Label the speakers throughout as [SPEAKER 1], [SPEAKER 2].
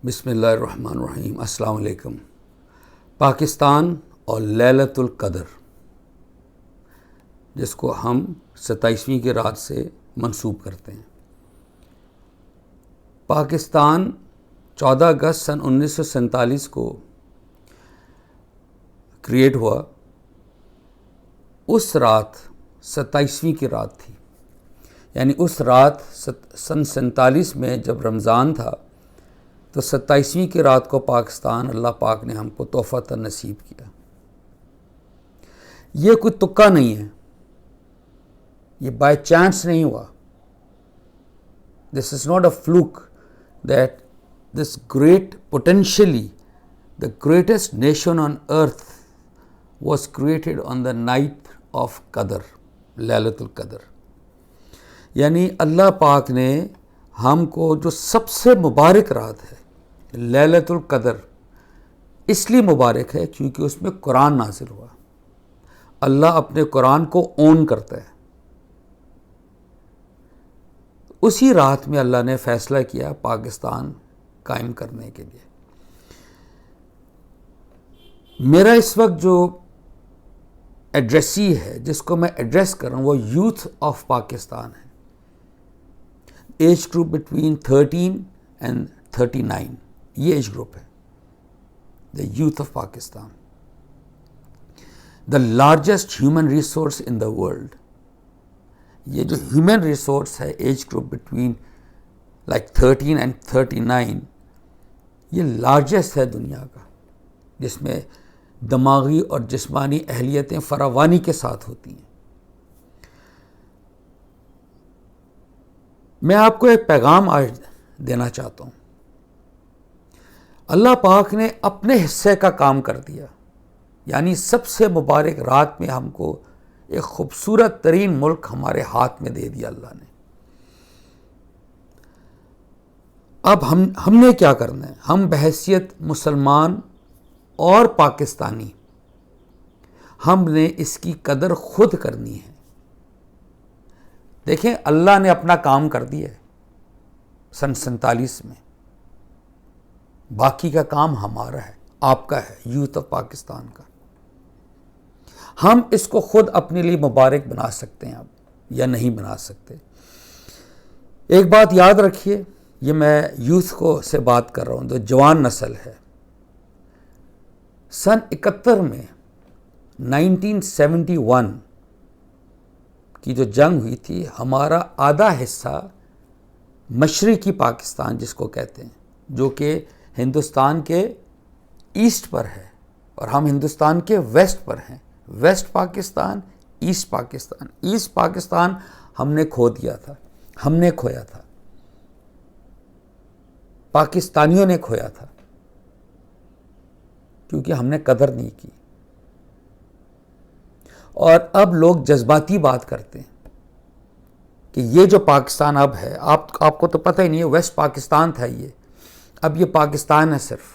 [SPEAKER 1] بسم اللہ الرحمن الرحیم۔ السلام علیکم۔ پاکستان اور لیلۃ القدر، جس کو ہم 27ویں کی رات سے منسوب کرتے ہیں۔ پاکستان 14 اگست سن 1947 کو کریٹ ہوا۔ اس رات 27ویں کی رات تھی، یعنی اس رات سن 47 میں جب رمضان تھا تو 27ویں کی رات کو پاکستان اللہ پاک نے ہم کو تحفۃ نصیب کیا۔ یہ کوئی تکا نہیں ہے، یہ بائی چانس نہیں ہوا۔ This is not a fluke that this great potentially the greatest nation on earth was created on the night of قدر، لیلۃ القدر۔ یعنی اللہ پاک نے ہم کو جو سب سے مبارک رات ہے لیلۃ القدر، اس لیے مبارک ہے کیونکہ اس میں قرآن نازل ہوا۔ اللہ اپنے قرآن کو اون کرتا ہے۔ اسی رات میں اللہ نے فیصلہ کیا پاکستان قائم کرنے کے لیے۔ میرا اس وقت جو ایڈریسی ہے، جس کو میں ایڈریس کر رہا ہوں، وہ یوتھ آف پاکستان ہے، ایج گروپ بٹوین 13 اینڈ 39، یہ ایج گروپ ہے، دا youth of Pakistan, the largest human resource in the world. یہ جو ہیومن ریسورس ہے ایج گروپ بٹوین 13 اینڈ 39، یہ لارجسٹ ہے دنیا کا، جس میں دماغی اور جسمانی اہلیتیں فراوانی کے ساتھ ہوتی ہیں۔ میں آپ کو ایک پیغام آج دینا چاہتا ہوں۔ اللہ پاک نے اپنے حصے کا کام کر دیا، یعنی سب سے مبارک رات میں ہم کو ایک خوبصورت ترین ملک ہمارے ہاتھ میں دے دیا اللہ نے۔ اب ہم نے کیا کرنا ہے؟ ہم بحیثیت مسلمان اور پاکستانی، ہم نے اس کی قدر خود کرنی ہے۔ دیکھیں، اللہ نے اپنا کام کر دیا ہے سن 47 میں، باقی کا کام ہمارا ہے، آپ کا ہے، یوتھ آف پاکستان کا۔ ہم اس کو خود اپنے لیے مبارک بنا سکتے ہیں اب، یا نہیں بنا سکتے۔ ایک بات یاد رکھیے، یہ میں یوتھ کو سے بات کر رہا ہوں، جو جوان نسل ہے۔ سن 71 میں 1971 کی جو جنگ ہوئی تھی، ہمارا آدھا حصہ مشرقی پاکستان جس کو کہتے ہیں، جو کہ ہندوستان کے ایسٹ پر ہے، اور ہم ہندوستان کے ویسٹ پر ہیں۔ West Pakistan, east Pakistan. East Pakistan ہم نے کھو دیا تھا، ہم نے کھویا تھا، پاکستانیوں نے کھویا تھا، کیونکہ ہم نے قدر نہیں کی۔ اور اب لوگ جذباتی بات کرتے ہیں کہ یہ جو پاکستان اب ہے، آپ کو تو پتہ ہی نہیں ہے، ویسٹ پاکستان تھا یہ، اب یہ پاکستان ہے صرف۔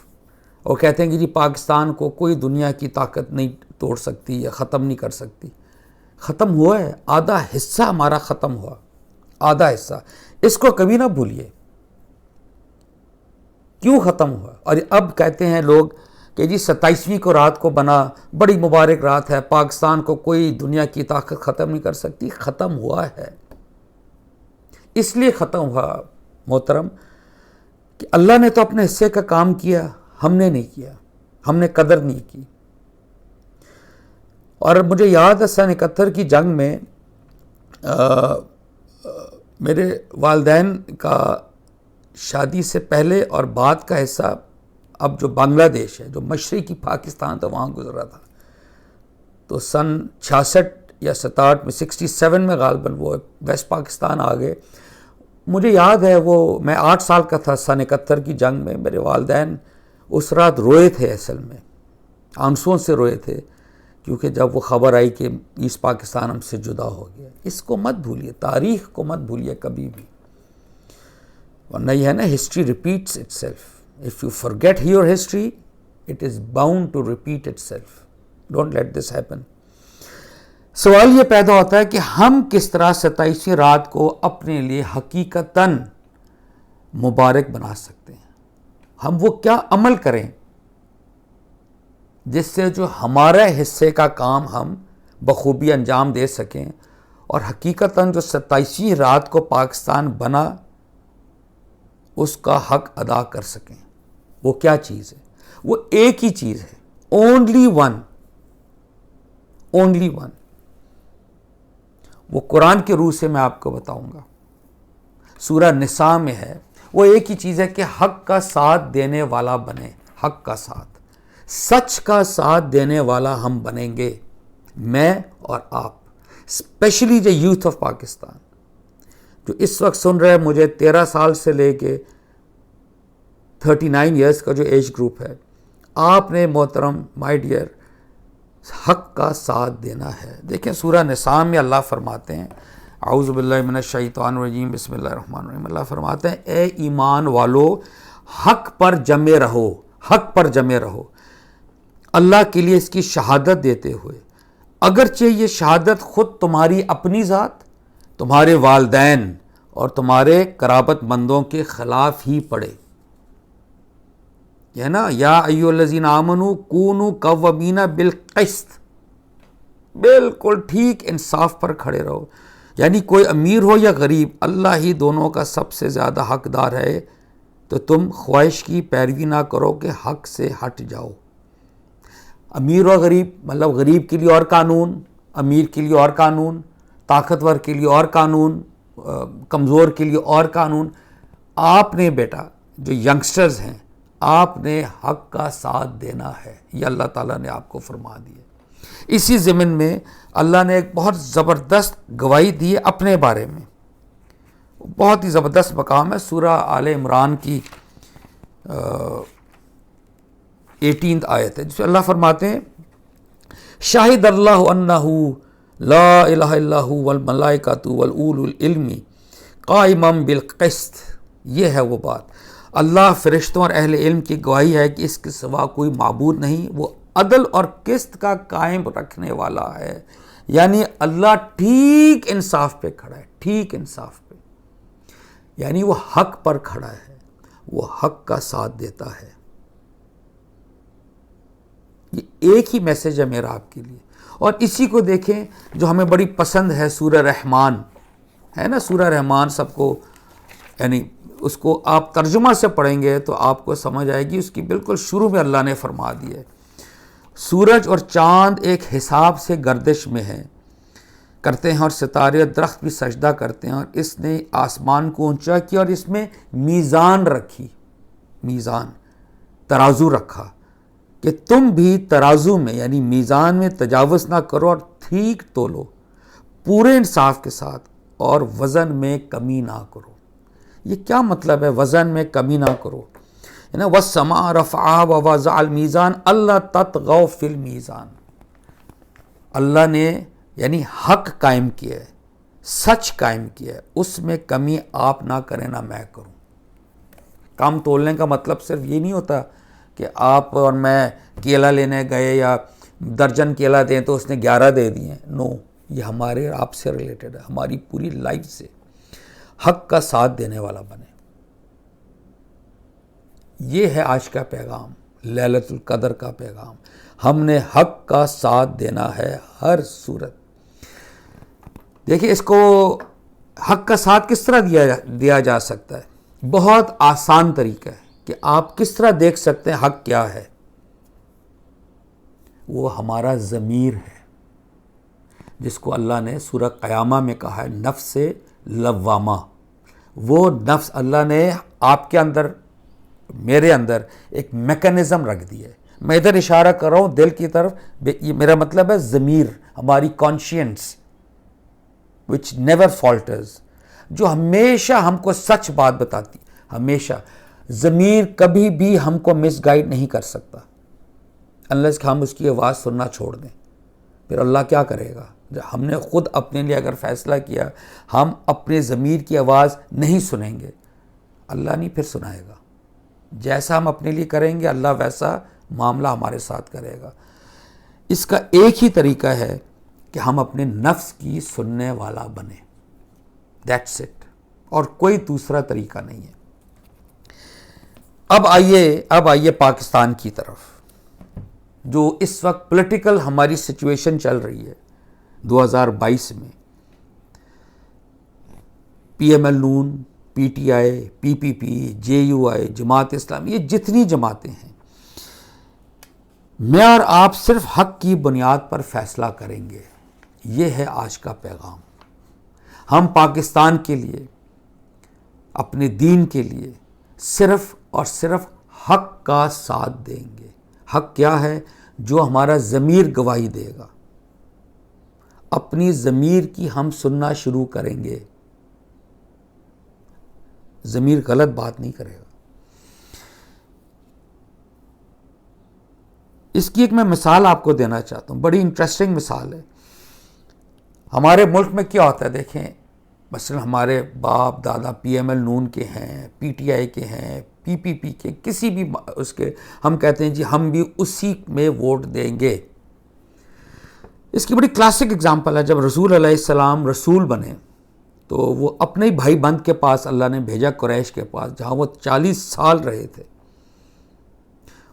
[SPEAKER 1] اور کہتے ہیں کہ جی پاکستان کو کوئی دنیا کی طاقت نہیں توڑ سکتی یا ختم نہیں کر سکتی۔ ختم ہوا ہے، آدھا حصہ ہمارا ختم ہوا، آدھا حصہ۔ اس کو کبھی نہ بھولیے، کیوں ختم ہوا۔ اور اب کہتے ہیں لوگ کہ جی 27ویں کو رات کو بنا، بڑی مبارک رات ہے، پاکستان کو کوئی دنیا کی طاقت ختم نہیں کر سکتی۔ ختم ہوا ہے، اس لیے ختم ہوا محترم کہ اللہ نے تو اپنے حصے کا کام کیا، ہم نے نہیں کیا، ہم نے قدر نہیں کی۔ اور مجھے یاد ہے سن 71 کی جنگ میں میرے والدین کا شادی سے پہلے اور بعد کا حصہ، اب جو بنگلہ دیش ہے، جو مشرقی پاکستان تھا، وہاں گزرا تھا۔ تو سن 66 یا 67 میں 67 میں غالباً وہ ویسٹ پاکستان آ گئے۔ مجھے یاد ہے میں 8 سال کا تھا سن 71 کی جنگ میں۔ میرے والدین اس رات روئے تھے، اصل میں آنسوؤں سے روئے تھے، کیونکہ جب وہ خبر آئی کہ ایسٹ پاکستان ہم سے جدا ہو گیا۔ اس کو مت بھولیے، تاریخ کو مت بھولیے کبھی بھی، ورنہ یہ ہے نا، history repeats it self. If you forget your history, it is bound to repeat itself. Don't let this happen. سوال یہ پیدا ہوتا ہے کہ ہم کس طرح 27ویں رات کو اپنے لیے حقیقتاً مبارک بنا سکتے ہیں۔ ہم وہ کیا عمل کریں جس سے جو ہمارے حصے کا کام ہم بخوبی انجام دے سکیں اور حقیقتاً جو 27ویں رات کو پاکستان بنا اس کا حق ادا کر سکیں. وہ کیا چیز ہے؟ وہ ایک ہی چیز ہے، اونلی ون. وہ قرآن کے روح سے میں آپ کو بتاؤں گا، سورہ نساء میں ہے. وہ ایک ہی چیز ہے کہ حق کا ساتھ دینے والا بنے. حق کا ساتھ، سچ کا ساتھ دینے والا ہم بنیں گے، میں اور آپ. اسپیشلی جو یوتھ آف پاکستان جو اس وقت سن رہے ہیں، مجھے 13 سال سے لے کے 39 ایئرس کا جو ایج گروپ ہے، آپ نے محترم مائی ڈیئر حق کا ساتھ دینا ہے. دیکھیں سورہ نساء میں اللہ فرماتے ہیں، اعوذ باللہ من الشیطان الرجیم، بسم اللہ الرحمن الرحیم. اللہ فرماتے ہیں اے ایمان والو حق پر جمے رہو، حق پر جمے رہو اللہ کے لیے اس کی شہادت دیتے ہوئے، اگرچہ یہ شہادت خود تمہاری اپنی ذات، تمہارے والدین اور تمہارے قرابت مندوں کے خلاف ہی پڑے. یہ نا یا ایھا الذین آمنوا کونوا قوامین بالقسط، بالکل ٹھیک انصاف پر کھڑے رہو. یعنی کوئی امیر ہو یا غریب، اللہ ہی دونوں کا سب سے زیادہ حقدار ہے. تو تم خواہش کی پیروی نہ کرو کہ حق سے ہٹ جاؤ. امیر و غریب مطلب غریب کے لیے اور قانون، امیر کے لیے اور قانون، طاقتور کے لیے اور قانون، کمزور کے لیے اور قانون. آپ نے بیٹا جو ینگسٹرز ہیں، آپ نے حق کا ساتھ دینا ہے. یہ اللہ تعالیٰ نے آپ کو فرما دیا. اسی ضمن میں اللہ نے ایک بہت زبردست گواہی دی ہے اپنے بارے میں، بہت ہی زبردست مقام ہے. سورہ آل عمران کی 18 آیت ہے، جس میں اللہ فرماتے ہیں شاہد اللہ انہ لا الہ الا هو والملائکۃ واولو العلم قائما بالقسط. یہ ہے وہ بات، اللہ فرشتوں اور اہل علم کی گواہی ہے کہ اس کے سوا کوئی معبود نہیں، وہ عدل اور قسط کا قائم رکھنے والا ہے. یعنی اللہ ٹھیک انصاف پہ کھڑا ہے، ٹھیک انصاف پہ، یعنی وہ حق پر کھڑا ہے، وہ حق کا ساتھ دیتا ہے. یہ ایک ہی میسج ہے میرا آپ کے لیے. اور اسی کو دیکھیں جو ہمیں بڑی پسند ہے، سورہ رحمان ہے نا. سورہ رحمان سب کو، یعنی اس کو آپ ترجمہ سے پڑھیں گے تو آپ کو سمجھ آئے گی. اس کی بالکل شروع میں اللہ نے فرما دی ہے سورج اور چاند ایک حساب سے گردش میں ہے کرتے ہیں، اور ستارے درخت بھی سجدہ کرتے ہیں، اور اس نے آسمان کو اونچا کیا اور اس میں میزان رکھی، میزان ترازو رکھا کہ تم بھی ترازو میں یعنی میزان میں تجاوز نہ کرو اور ٹھیک تولو پورے انصاف کے ساتھ، اور وزن میں کمی نہ کرو. یہ کیا مطلب ہے وزن میں کمی نہ کرو؟ وَالسَّمَاءَ رَفَعَهَا وَوَضَعَ الْمِيزَانَ أَلَّا تَطْغَوْا فِي الْمِيزَانِ. اللہ نے یعنی حق قائم کیا ہے، سچ قائم کیا ہے، اس میں کمی آپ نہ کریں نہ میں کروں. کام تولنے کا مطلب صرف یہ نہیں ہوتا کہ آپ اور میں کیلا لینے گئے یا درجن کیلا دیں تو اس نے 11 دے دیے. نو، یہ ہمارے آپ سے ریلیٹڈ ہے، ہماری پوری لائف سے. حق کا ساتھ دینے والا بنے. یہ ہے آج کا پیغام، لیلۃ القدر کا پیغام. ہم نے حق کا ساتھ دینا ہے ہر صورت. دیکھیں اس کو حق کا ساتھ کس طرح دیا جا سکتا ہے. بہت آسان طریقہ ہے کہ آپ کس طرح دیکھ سکتے ہیں حق کیا ہے. وہ ہمارا ضمیر ہے، جس کو اللہ نے سورہ قیامہ میں کہا ہے نفس لوامہ. وہ نفس اللہ نے آپ کے اندر، میرے اندر ایک میکانزم رکھ دی ہے. میں ادھر اشارہ کر رہا ہوں دل کی طرف، یہ میرا مطلب ہے ضمیر، ہماری کانشینس وچ نیور فالٹرز، جو ہمیشہ ہم کو سچ بات بتاتی. ہمیشہ ضمیر کبھی بھی ہم کو مس گائیڈ نہیں کر سکتا انلیس کہ ہم اس کی آواز سننا چھوڑ دیں. پھر اللہ کیا کرے گا؟ جب ہم نے خود اپنے لیے اگر فیصلہ کیا ہم اپنے ضمیر کی آواز نہیں سنیں گے، اللہ نہیں پھر سنائے گا. جیسا ہم اپنے لیے کریں گے اللہ ویسا معاملہ ہمارے ساتھ کرے گا. اس کا ایک ہی طریقہ ہے کہ ہم اپنے نفس کی سننے والا بنیں. That's it. اور کوئی دوسرا طریقہ نہیں ہے. اب آئیے پاکستان کی طرف، جو اس وقت پولیٹیکل ہماری سچویشن چل رہی ہے 2022 میں. پی ایم ایل نون، P T I, P P P, J U I, Jamaat Islami, یہ جتنی جماعتیں ہیں، میں اور آپ صرف حق کی بنیاد پر فیصلہ کریں گے. یہ ہے آج کا پیغام. ہم پاکستان کے لیے، اپنے دین کے لیے صرف اور صرف حق کا ساتھ دیں گے. حق کیا ہے؟ جو ہمارا ضمیر گواہی دے گا. اپنی ضمیر کی ہم سننا شروع کریں گے. ضمیر غلط بات نہیں کرے گا. اس کی ایک میں مثال آپ کو دینا چاہتا ہوں، بڑی انٹرسٹنگ مثال ہے. ہمارے ملک میں کیا ہوتا ہے، دیکھیں مثلا ہمارے باپ دادا پی ایم ایل نون کے ہیں، پی ٹی آئی کے ہیں، پی پی پی کے، کسی بھی اس کے، ہم کہتے ہیں جی ہم بھی اسی میں ووٹ دیں گے. اس کی بڑی کلاسک اگزامپل ہے، جب رسول علیہ السلام رسول بنے تو وہ اپنے ہی بھائی بند کے پاس اللہ نے بھیجا، قریش کے پاس، جہاں وہ 40 سال رہے تھے،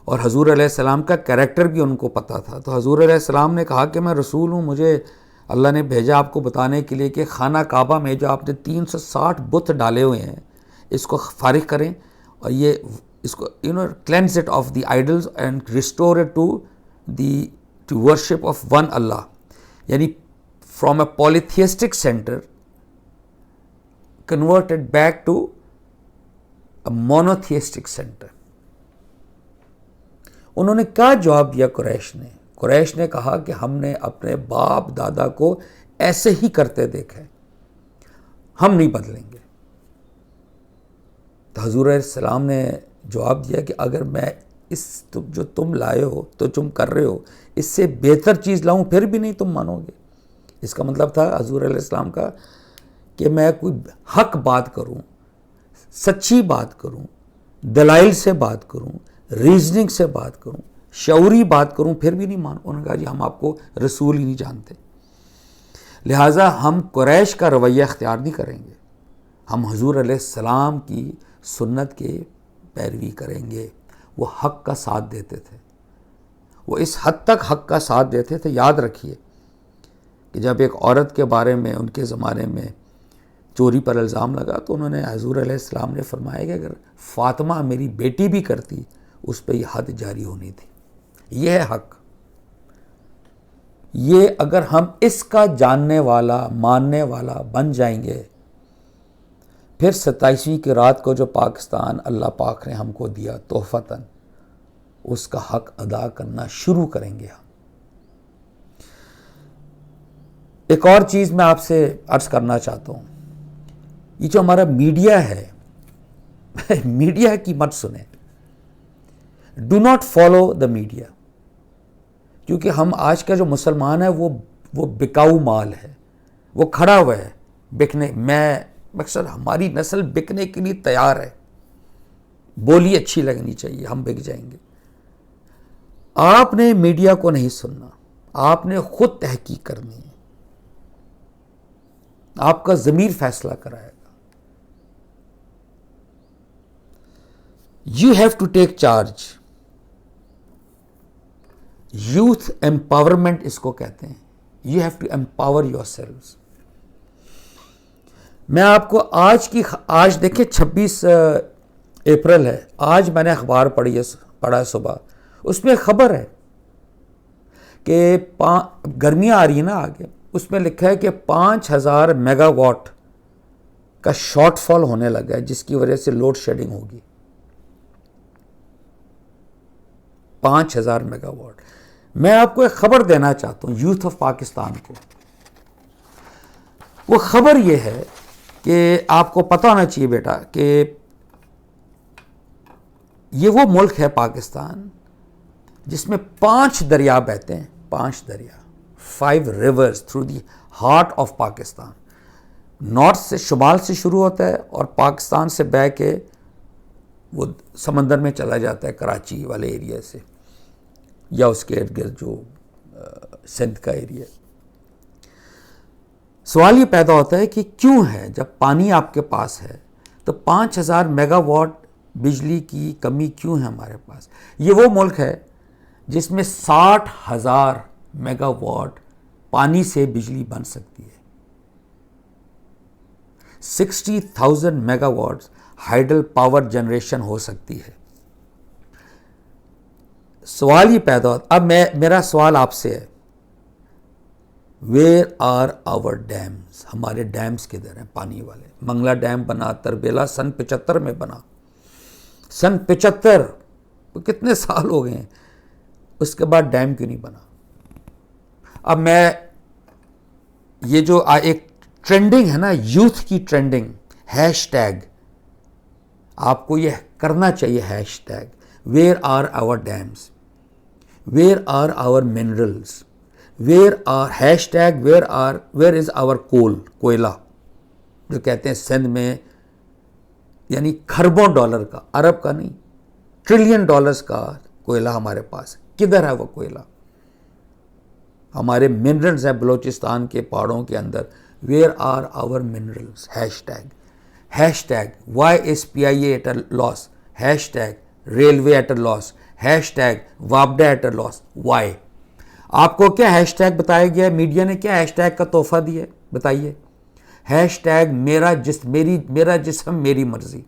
[SPEAKER 1] اور حضور علیہ السلام کا کریکٹر بھی ان کو پتہ تھا. تو حضور علیہ السلام نے کہا کہ میں رسول ہوں، مجھے اللہ نے بھیجا آپ کو بتانے کے لیے کہ خانہ کعبہ میں جو آپ نے 360 بت ڈالے ہوئے ہیں، اس کو فارغ کریں، اور یہ اس کو cleanse it of the idols and restore it to worship of one Allah. یعنی from a polytheistic centre converted back to a monotheistic center. انہوں نے کیا جواب دیا قریش نے کہا کہ ہم نے اپنے باپ دادا کو ایسے ہی کرتے دیکھا ہے، ہم نہیں بدلیں گے. تو حضور علیہ السلام نے جواب دیا کہ اگر میں اس جو تم لائے ہو تو تم کر رہے ہو، اس سے بہتر چیز لاؤں پھر بھی نہیں تم مانو گے. اس کا مطلب تھا حضور علیہ السلام کا کہ میں کوئی حق بات کروں، سچی بات کروں، دلائل سے بات کروں، ریزننگ سے بات کروں، شعوری بات کروں، پھر بھی نہیں مانو. انہوں نے کہا جی ہم آپ کو رسول ہی نہیں جانتے. لہٰذا ہم قریش کا رویہ اختیار نہیں کریں گے، ہم حضور علیہ السلام کی سنت کے پیروی کریں گے. وہ حق کا ساتھ دیتے تھے، وہ اس حد تک حق کا ساتھ دیتے تھے. یاد رکھیے کہ جب ایک عورت کے بارے میں ان کے زمانے میں چوری پر الزام لگا تو انہوں نے، حضور علیہ السلام نے فرمایا کہ اگر فاطمہ میری بیٹی بھی کرتی اس پہ یہ حد جاری ہونی تھی. یہ ہے حق. یہ اگر ہم اس کا جاننے والا، ماننے والا بن جائیں گے، پھر 27ویں کی رات کو جو پاکستان اللہ پاک نے ہم کو دیا تحفتاً، اس کا حق ادا کرنا شروع کریں گے ہم. ایک اور چیز میں آپ سے عرض کرنا چاہتا ہوں، یہ جو ہمارا میڈیا ہے، میڈیا کی مت سنیں. Do not follow the media, کیونکہ ہم آج کا جو مسلمان ہے وہ بکاؤ مال ہے، وہ کھڑا ہوا ہے بکنے. میں مقصد ہماری نسل بکنے کے لیے تیار ہے. بولی اچھی لگنی چاہیے، ہم بک جائیں گے. آپ نے میڈیا کو نہیں سننا، آپ نے خود تحقیق کرنی ہے. آپ کا ضمیر فیصلہ کرائے گا. You have to take charge. Youth empowerment اس کو کہتے ہیں. You have to empower yourselves. میں آپ کو آج دیکھیں 26 اپریل ہے. آج میں نے اخبار پڑھا صبح، اس میں خبر ہے کہ گرمیاں آ رہی ہیں نا آگے، اس میں لکھا ہے کہ 5000 میگا واٹ کا شارٹ فال ہونے لگا ہے، جس کی وجہ سے لوڈ شیڈنگ ہوگی. 5000 میگا واٹ. میں آپ کو ایک خبر دینا چاہتا ہوں یوتھ آف پاکستان کو. وہ خبر یہ ہے کہ آپ کو پتہ ہونا چاہیے بیٹا کہ یہ وہ ملک ہے پاکستان جس میں 5 دریا بہتے ہیں. 5 دریا، 5 rivers through the heart of Pakistan. North سے، شمال سے شروع ہوتا ہے اور پاکستان سے بہ کے وہ سمندر میں چلا جاتا ہے کراچی والے ایریا سے، یا اس کے ارد گرد جو سندھ کا ایریا. سوال یہ پیدا ہوتا ہے کہ کیوں ہے جب پانی آپ کے پاس ہے تو 5000 میگا واٹ بجلی کی کمی کیوں ہے ہمارے پاس؟ یہ وہ ملک ہے جس میں 60,000 میگا واٹ پانی سے بجلی بن سکتی ہے، 60,000 megawatt hydel power generation ہو سکتی ہے۔ سوال یہ پیدا ہوتا، اب میرا سوال آپ سے ہے، ویئر آر آور ڈیمز؟ ہمارے ڈیمز کدھر ہیں پانی والے؟ منگلا ڈیم بنا تربیلا سن 75 میں بنا، سن 75، کتنے سال ہو گئے ہیں، اس کے بعد ڈیم کیوں نہیں بنا؟ اب میں یہ جو ایک ٹرینڈنگ ہے نا، یوتھ کی ٹرینڈنگ، ہیش ٹیگ، آپ کو یہ کرنا چاہیے، hashtag where are our dams, where are our minerals, where are hashtag where is our کوئلہ، جو کہتے ہیں سندھ میں، یعنی کھربوں ڈالر کا، ارب کا نہیں، ٹریلین ڈالرز کا کوئلہ ہمارے پاس ہے۔ کدھر ہے وہ کوئلہ؟ ہمارے منرلز ہیں بلوچستان کے پہاڑوں کے اندر، where are our minerals, hashtag why is PIA at a loss, hashtag railway at a loss, hashtag وابڈا ایٹ اے لاس، وائی؟ آپ کو کیا ہیش ٹیگ بتایا گیا ہے؟ میڈیا نے کیا ہیش ٹیگ کا تحفہ دیا ہے؟ بتائیے۔ ہیش ٹیگ میرا جسم میری مرضی،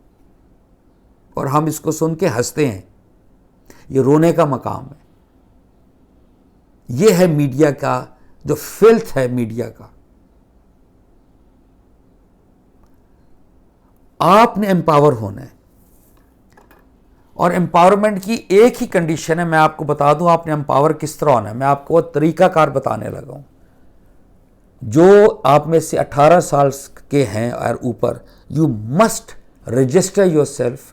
[SPEAKER 1] اور ہم اس کو سن کے ہنستے ہیں، یہ رونے کا مقام ہے۔ یہ ہے میڈیا کا جو فلتھ ہے میڈیا کا۔ آپ نے امپاور ہونا ہے، اور امپاورمنٹ کی ایک ہی کنڈیشن ہے، میں آپ کو بتا دوں آپ نے امپاور کس طرح ہونا ہے، میں آپ کو طریقہ کار بتانے لگا ہوں۔ جو آپ میں سے 18 سال کے ہیں اور اوپر، you must register your self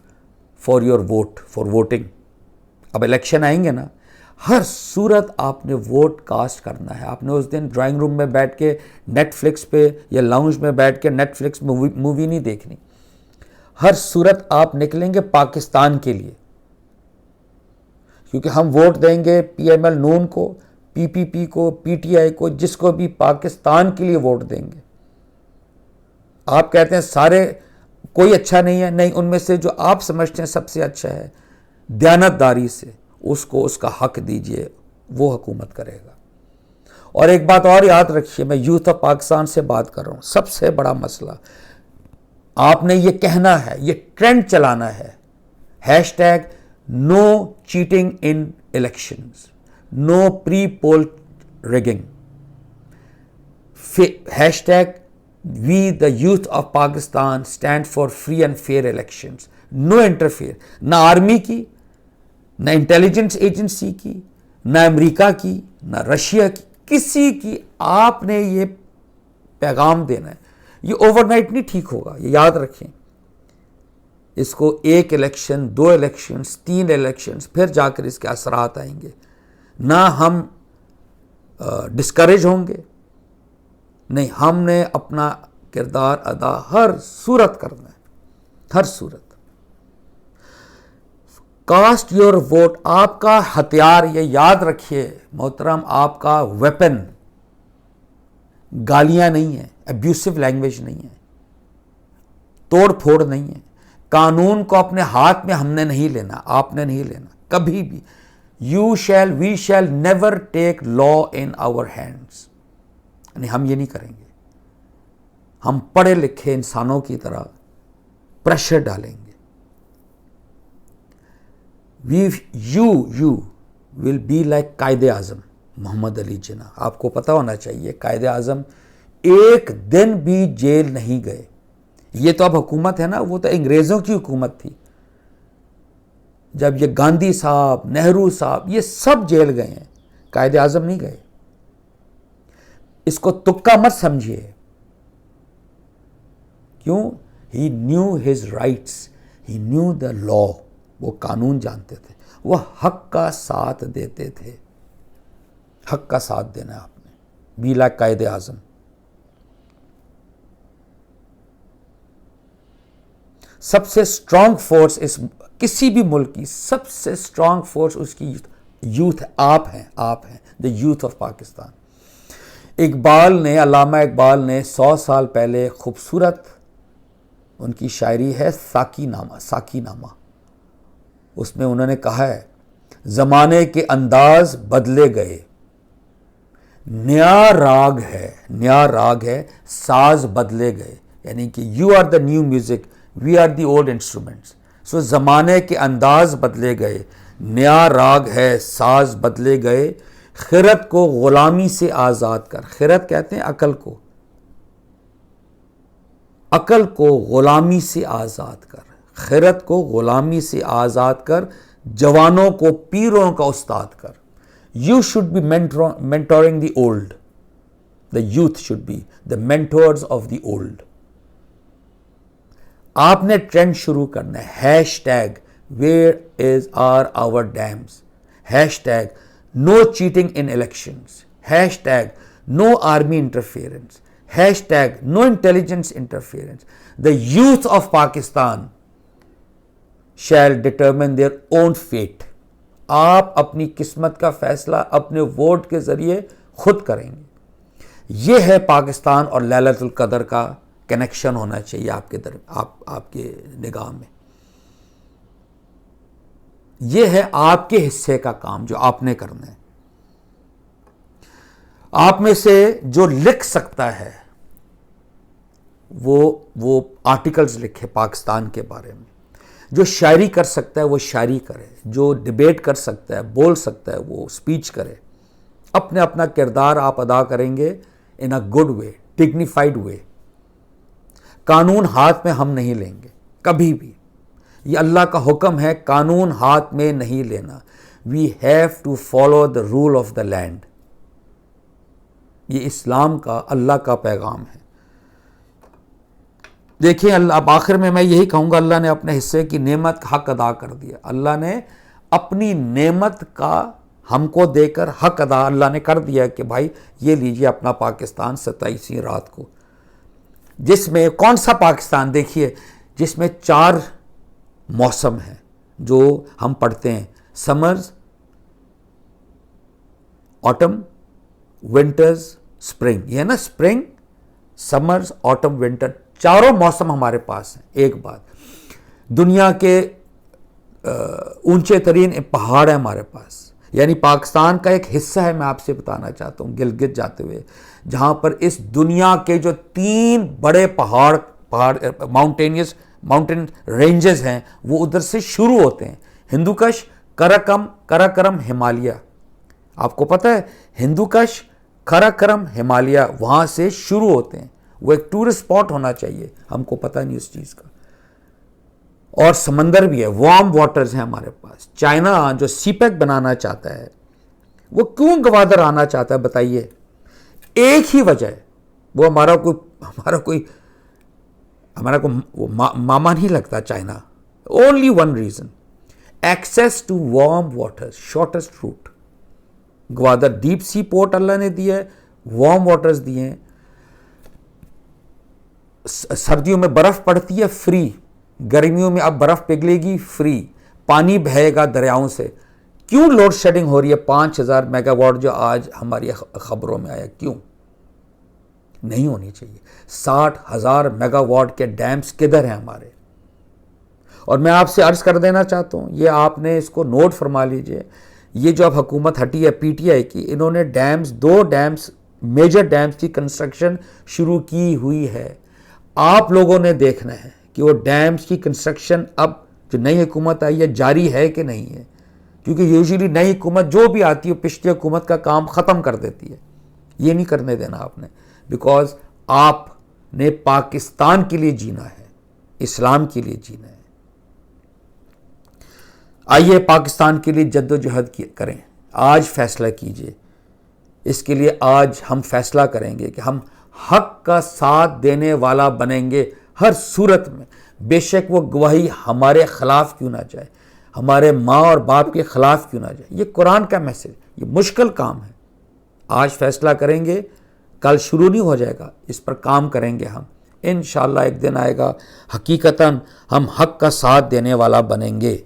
[SPEAKER 1] for your vote, for voting. اب الیکشن آئیں گے نا، ہر صورت آپ نے ووٹ کاسٹ کرنا ہے۔ آپ نے اس دن ڈرائنگ روم میں بیٹھ کے نیٹ فلکس پہ یا لاؤنج میں بیٹھ کے نیٹ فلکس مووی نہیں دیکھنی، ہر صورت آپ نکلیں گے پاکستان کے لیے، کیونکہ ہم ووٹ دیں گے PML نون کو، PPP کو، PTI کو، جس کو بھی، پاکستان کے لیے ووٹ دیں گے۔ آپ کہتے ہیں سارے کوئی اچھا نہیں ہے، نہیں، ان میں سے جو آپ سمجھتے ہیں سب سے اچھا ہے، دیانتداری سے اس کو اس کا حق دیجئے، وہ حکومت کرے گا۔ اور ایک بات اور یاد رکھیے، میں یوتھ آف پاکستان سے بات کر رہا ہوں، سب سے بڑا مسئلہ آپ نے یہ کہنا ہے، یہ ٹرینڈ چلانا ہے، hashtag no cheating in elections, no pre poll rigging, hashtag we the youth of Pakistan stand for free and fair elections, no interfere, نہ آرمی کی، نہ انٹیلیجنس ایجنسی کی، نہ امریکہ کی، نہ رشیا کی، کسی کی۔ آپ نے یہ پیغام دینا ہے، یہ اوور نائٹ نہیں ٹھیک ہوگا، یہ یاد رکھیں۔ اس کو 1 الیکشن، 2 الیکشنز، 3 الیکشنز، پھر جا کر اس کے اثرات آئیں گے۔ نہ ہم ڈسکریج ہوں گے، نہیں، ہم نے اپنا کردار ادا ہر صورت کرنا ہے، ہر صورت۔ کاسٹ یور ووٹ، آپ کا ہتھیار، یہ یاد رکھیے محترم، آپ کا ویپن گالیاں نہیں ہیں، ابیوسو لینگویج نہیں ہے، توڑ پھوڑ نہیں ہے۔ قانون کو اپنے ہاتھ میں ہم نے نہیں لینا، آپ نے نہیں لینا کبھی بھی۔ We shall never take law in our hands, یعنی ہم یہ نہیں کریں گے۔ ہم پڑھے لکھے انسانوں کی طرح پریشر ڈالیں گے۔ You will be like Quaid Azam محمد علی جناح۔ آپ کو پتہ ہونا چاہیے قائد اعظم ایک دن بھی جیل نہیں گئے۔ یہ تو اب حکومت ہے نا، وہ تو انگریزوں کی حکومت تھی، جب یہ گاندھی صاحب، نہرو صاحب، یہ سب جیل گئے ہیں، قائد اعظم نہیں گئے۔ اس کو تکا مت سمجھیے۔ کیوں؟ ہی نیو ہز رائٹس، ہی نیو دا لا، وہ قانون جانتے تھے، وہ حق کا ساتھ دیتے تھے۔ حق کا ساتھ دینا ہے آپ نے، بی لائک قائد اعظم۔ سب سے اسٹرانگ فورس اس کسی بھی ملک کی، سب سے اسٹرانگ فورس اس کی یوتھ، آپ ہیں دا یوتھ آف پاکستان۔ علامہ اقبال نے 100 سال پہلے خوبصورت ان کی شاعری ہے ساکی نامہ، اس میں انہوں نے کہا ہے زمانے کے انداز بدلے گئے، نیا راگ ہے، ساز بدلے گئے، یعنی کہ you are the new music, we are the old instruments. سو زمانے کے انداز بدلے گئے، نیا راگ ہے، ساز بدلے گئے، خرد کو غلامی سے آزاد کر. خرد کہتے ہیں عقل کو، عقل کو غلامی سے آزاد کر، خرد کو غلامی سے آزاد کر، جوانوں کو پیروں کا استاد کر. You should be mentoring the old. The youth should be the mentors of the old. آپ نے ٹرینڈ شروع کرنا ہے. Hashtag where is are our dams, hashtag no cheating in elections, hashtag no army interference, hashtag no intelligence interference. The youth of Pakistan shall determine their own fate. آپ اپنی قسمت کا فیصلہ اپنے vote کے ذریعے خود کریں گے. یہ ہے پاکستان اور لیلۃ القدر کا کنیکشن ہونا چاہیے آپ کے نگاہ میں. یہ ہے آپ کے حصے کا کام جو آپ نے کرنا ہے. آپ میں سے جو لکھ سکتا ہے وہ آرٹیکلز لکھے پاکستان کے بارے میں. جو شاعری کر سکتا ہے وہ شاعری کرے، جو ڈیبیٹ کر سکتا ہے، بول سکتا ہے، وہ سپیچ کرے. اپنا کردار آپ ادا کریں گے ان اے گڈ وے، ڈگنیفائڈ وے. قانون ہاتھ میں ہم نہیں لیں گے کبھی بھی. یہ اللہ کا حکم ہے، قانون ہاتھ میں نہیں لینا. We have to follow the rule of the land. یہ اسلام کا، اللہ کا پیغام ہے. دیکھیں اب آخر میں یہی کہوں گا، اللہ نے اپنے حصے کی نعمت کا حق ادا کر دیا. اللہ نے اپنی نعمت کا ہم کو دے کر حق ادا اللہ نے کر دیا کہ بھائی یہ لیجئے اپنا پاکستان 27ویں رات کو، جس میں کون سا پاکستان دیکھیے جس میں 4 موسم ہیں جو ہم پڑھتے ہیں، سمرز، آٹم، ونٹرز، سپرنگ. یہ ہے نا، سپرنگ، سمرز، آٹم، ونٹر، چاروں موسم ہمارے پاس ہیں. ایک بات، دنیا کے اونچے ترین پہاڑ ہیں ہمارے پاس، یعنی پاکستان کا ایک حصہ ہے. میں آپ سے بتانا چاہتا ہوں گلگت جاتے ہوئے، جہاں پر اس دنیا کے جو 3 بڑے پہاڑ ماؤنٹین رینجز ہیں وہ ادھر سے شروع ہوتے ہیں. ہندوکش، کراکرم، ہمالیہ. آپ کو پتہ ہے ہندوکش، کراکرم، ہمالیہ وہاں سے شروع ہوتے ہیں. وہ ایک ٹورسٹ اسپاٹ ہونا چاہیے، ہم کو پتہ نہیں اس چیز کا. اور سمندر بھی ہے، وارم واٹرز ہیں ہمارے پاس. چائنا جو سی پیک بنانا چاہتا ہے وہ کیوں گوادر آنا چاہتا ہے بتائیے؟ ایک ہی وجہ ہے، وہ ہمارا کوئی ماما نہیں لگتا China. Only one reason, access to warm water, shortest route. Gwadar deep sea port Allah نے دیا ہے، وارم واٹرز دیے ہیں. سردیوں میں برف پڑتی ہے فری، گرمیوں میں اب برف پگھلے گی فری، پانی بہے گا دریاؤں سے. کیوں لوڈ شیڈنگ ہو رہی ہے 5000 میگا واٹ جو آج ہماری خبروں میں آیا؟ کیوں نہیں ہونی چاہیے؟ 60,000 میگا واٹ کے ڈیمز کدھر ہیں ہمارے؟ اور میں آپ سے عرض کر دینا چاہتا ہوں، یہ آپ نے اس کو نوٹ فرما لیجئے، یہ جو اب حکومت ہٹی ہے پی ٹی آئی کی، انہوں نے دو ڈیمز میجر ڈیمز کی کنسٹرکشن شروع کی ہوئی ہے. آپ لوگوں نے دیکھنا ہے کہ وہ ڈیمز کی کنسٹرکشن اب جو نئی حکومت آئی ہے جاری ہے کہ نہیں ہے، کیونکہ یوزلی نئی حکومت جو بھی آتی ہے پچھلی حکومت کا کام ختم کر دیتی ہے. یہ نہیں کرنے دینا آپ نے، بیکاز آپ نے پاکستان کے لیے جینا ہے، اسلام کے لیے جینا ہے. آئیے پاکستان کے لیے جد و جہد کریں. آج فیصلہ کیجئے. اس کے لیے آج ہم فیصلہ کریں گے کہ ہم حق کا ساتھ دینے والا بنیں گے ہر صورت میں، بے شک وہ گواہی ہمارے خلاف کیوں نہ جائے، ہمارے ماں اور باپ کے خلاف کیوں نہ جائے. یہ قرآن کا میسج، یہ مشکل کام ہے. آج فیصلہ کریں گے، کل شروع نہیں ہو جائے گا، اس پر کام کریں گے ہم. انشاءاللہ ایک دن آئے گا حقیقتاً ہم حق کا ساتھ دینے والا بنیں گے،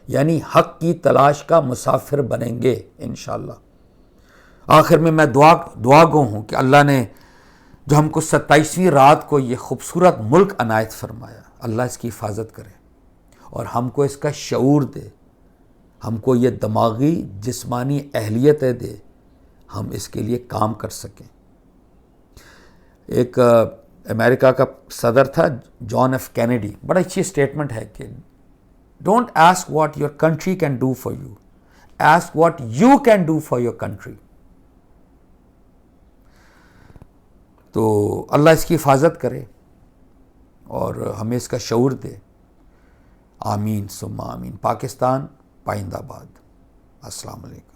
[SPEAKER 1] یعنی حق کی تلاش کا مسافر بنیں گے انشاءاللہ. آخر میں دعا گو ہوں کہ اللہ نے جو ہم کو 27ویں رات کو یہ خوبصورت ملک عنایت فرمایا، اللہ اس کی حفاظت کرے اور ہم کو اس کا شعور دے، ہم کو یہ دماغی جسمانی اہلیت دے، ہم اس کے لیے کام کر سکیں۔ ایک امریکہ کا صدر تھا جان ایف کینیڈی، بڑا اچھی اسٹیٹمنٹ ہے کہ don't ask what your country can do for you, ask what you can do for your country. تو اللہ اس کی حفاظت کرے اور ہمیں اس کا شعور دے۔ آمین ثم آمین۔ پاکستان پائندہ باد۔ السلام علیکم۔